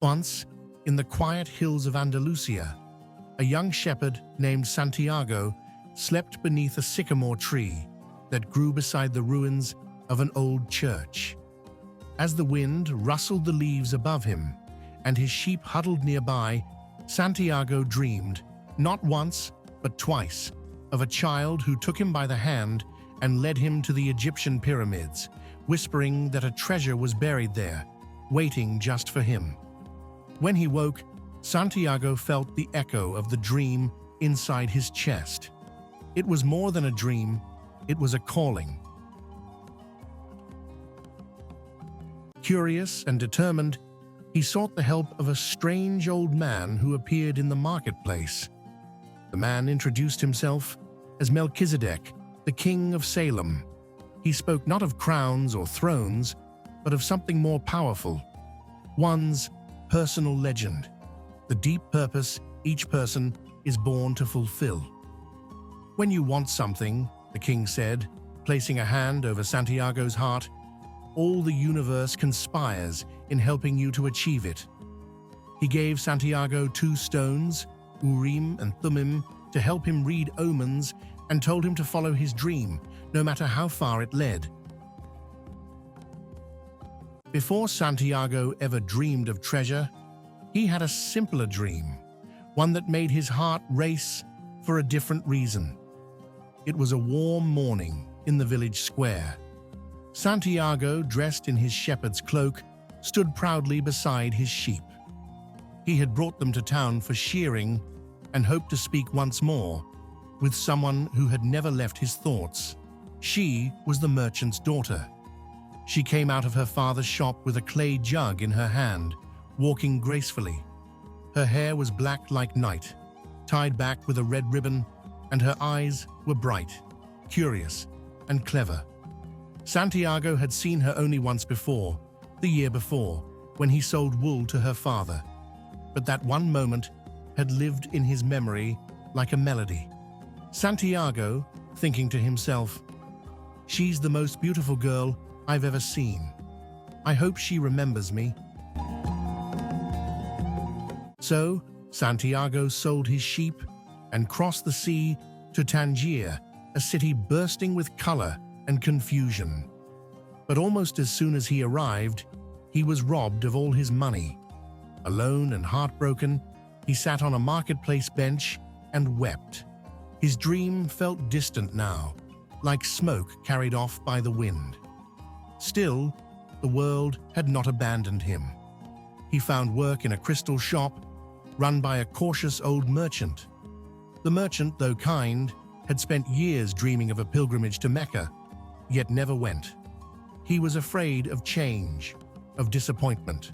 Once, in the quiet hills of Andalusia, a young shepherd named Santiago slept beneath a sycamore tree that grew beside the ruins of an old church. As the wind rustled the leaves above him and his sheep huddled nearby, Santiago dreamed, not once, but twice, of a child who took him by the hand and led him to the Egyptian pyramids, whispering that a treasure was buried there, waiting just for him. When he woke, Santiago felt the echo of the dream inside his chest. It was more than a dream, it was a calling. Curious and determined, he sought the help of a strange old man who appeared in the marketplace. The man introduced himself as Melchizedek, the king of Salem. He spoke not of crowns or thrones, but of something more powerful, one's personal legend, the deep purpose each person is born to fulfill. When you want something, the king said, placing a hand over Santiago's heart, all the universe conspires in helping you to achieve it. He gave Santiago 2 stones, Urim and Thummim, to help him read omens and told him to follow his dream, no matter how far it led. Before Santiago ever dreamed of treasure, he had a simpler dream, one that made his heart race for a different reason. It was a warm morning in the village square. Santiago, dressed in his shepherd's cloak, stood proudly beside his sheep. He had brought them to town for shearing and hoped to speak once more with someone who had never left his thoughts. She was the merchant's daughter. She came out of her father's shop with a clay jug in her hand, walking gracefully. Her hair was black like night, tied back with a red ribbon, and her eyes were bright, curious, and clever. Santiago had seen her only once before, the year before, when he sold wool to her father. But that one moment had lived in his memory like a melody. Santiago, thinking to himself, "She's the most beautiful girl I've ever seen. I hope she remembers me." So, Santiago sold his sheep and crossed the sea to Tangier, a city bursting with color and confusion. But almost as soon as he arrived, he was robbed of all his money. Alone and heartbroken, he sat on a marketplace bench and wept. His dream felt distant now, like smoke carried off by the wind. Still, the world had not abandoned him. He found work in a crystal shop run by a cautious old merchant. The merchant, though kind, had spent years dreaming of a pilgrimage to Mecca, yet never went. He was afraid of change, of disappointment.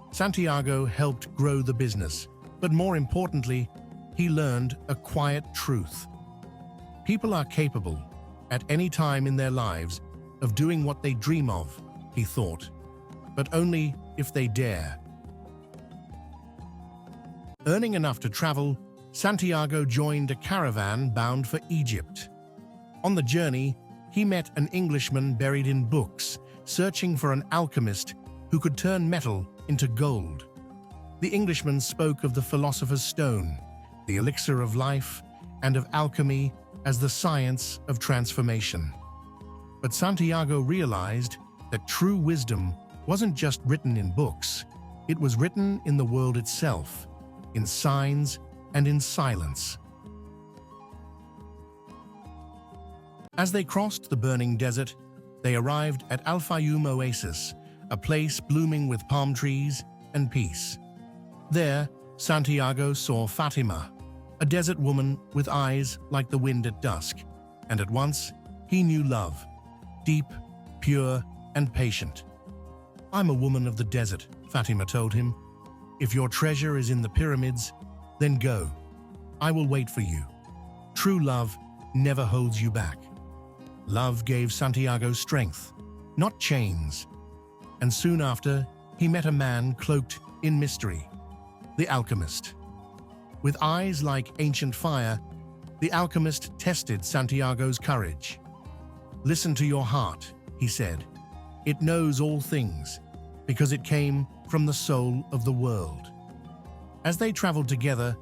Santiago helped grow the business, but more importantly, he learned a quiet truth. People are capable, at any time in their lives, of doing what they dream of, he thought, but only if they dare. Earning enough to travel, Santiago joined a caravan bound for Egypt. On the journey, he met an Englishman buried in books, searching for an alchemist who could turn metal into gold. The Englishman spoke of the philosopher's stone, the elixir of life, and of alchemy as the science of transformation. But Santiago realized that true wisdom wasn't just written in books, it was written in the world itself, in signs and in silence. As they crossed the burning desert, they arrived at Al Fayoum Oasis, a place blooming with palm trees and peace. There, Santiago saw Fatima, a desert woman with eyes like the wind at dusk, and at once he knew love, deep, pure, and patient. "I'm a woman of the desert," Fatima told him. "If your treasure is in the pyramids, then go. I will wait for you." True love never holds you back. Love gave Santiago strength, not chains. And soon after, he met a man cloaked in mystery, the Alchemist. With eyes like ancient fire, the Alchemist tested Santiago's courage. "Listen to your heart," he said. "It knows all things, because it came from the soul of the world. As they traveled together,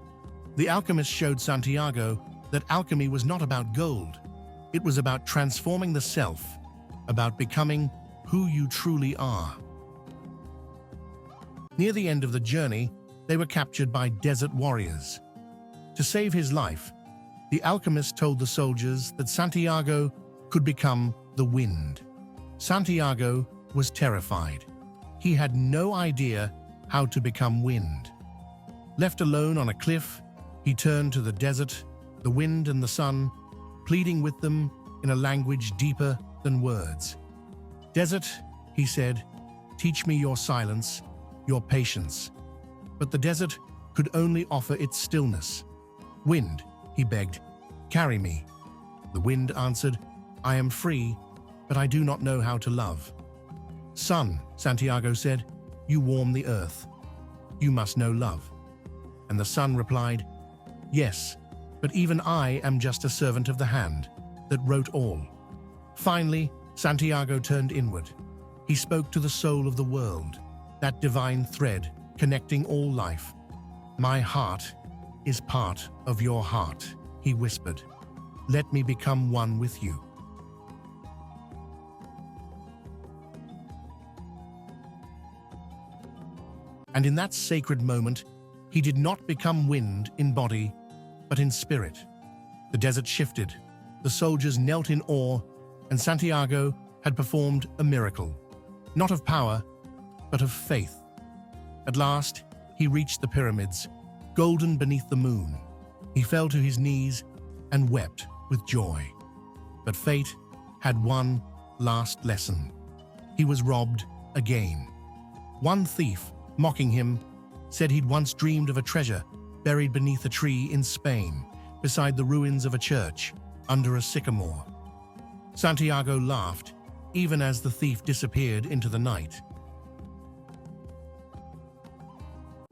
the alchemist showed Santiago that alchemy was not about gold. It was about transforming the self, about becoming who you truly are. Near the end of the journey, they were captured by desert warriors. To save his life, the alchemist told the soldiers that Santiago could become the wind. Santiago was terrified. He had no idea how to become wind. Left alone on a cliff, he turned to the desert, the wind and the sun, pleading with them in a language deeper than words. "Desert," he said, "teach me your silence, your patience." But the desert could only offer its stillness. "Wind," he begged, "carry me." The wind answered, "I am free, but I do not know how to love." "Sun," Santiago said, "you warm the earth. You must know love." And the sun replied, "Yes, but even I am just a servant of the hand that wrote all." Finally, Santiago turned inward. He spoke to the soul of the world, that divine thread connecting all life. "My heart is part of your heart," he whispered. "Let me become one with you." And in that sacred moment, he did not become wind in body, but in spirit. The desert shifted, the soldiers knelt in awe, and Santiago had performed a miracle, not of power, but of faith. At last, he reached the pyramids, golden beneath the moon. He fell to his knees and wept with joy. But fate had one last lesson. He was robbed again. One thief, mocking him, said he'd once dreamed of a treasure buried beneath a tree in Spain, beside the ruins of a church, under a sycamore. Santiago laughed, even as the thief disappeared into the night.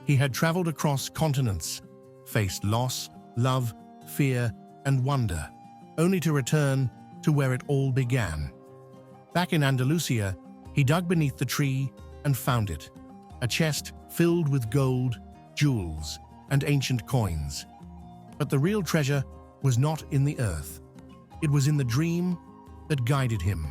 He had traveled across continents, faced loss, love, fear, and wonder, only to return to where it all began. Back in Andalusia, he dug beneath the tree and found it, a chest filled with gold, jewels, and ancient coins. But the real treasure was not in the earth. It was in the dream that guided him.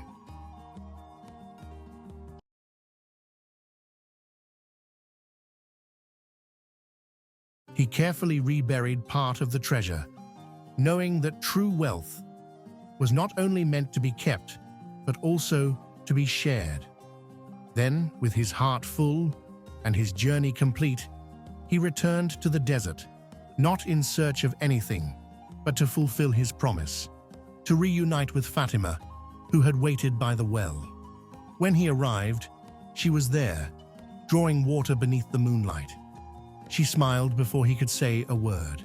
He carefully reburied part of the treasure, knowing that true wealth was not only meant to be kept, but also to be shared. Then, with his heart full and his journey complete, he returned to the desert, not in search of anything, but to fulfill his promise, to reunite with Fatima, who had waited by the well. When he arrived, she was there, drawing water beneath the moonlight. She smiled before he could say a word.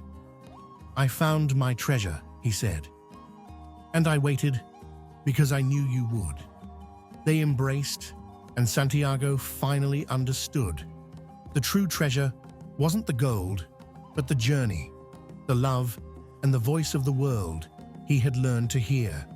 "I found my treasure," he said. "And I waited because I knew you would." They embraced, and Santiago finally understood. The true treasure wasn't the gold, but the journey, the love, and the voice of the world he had learned to hear.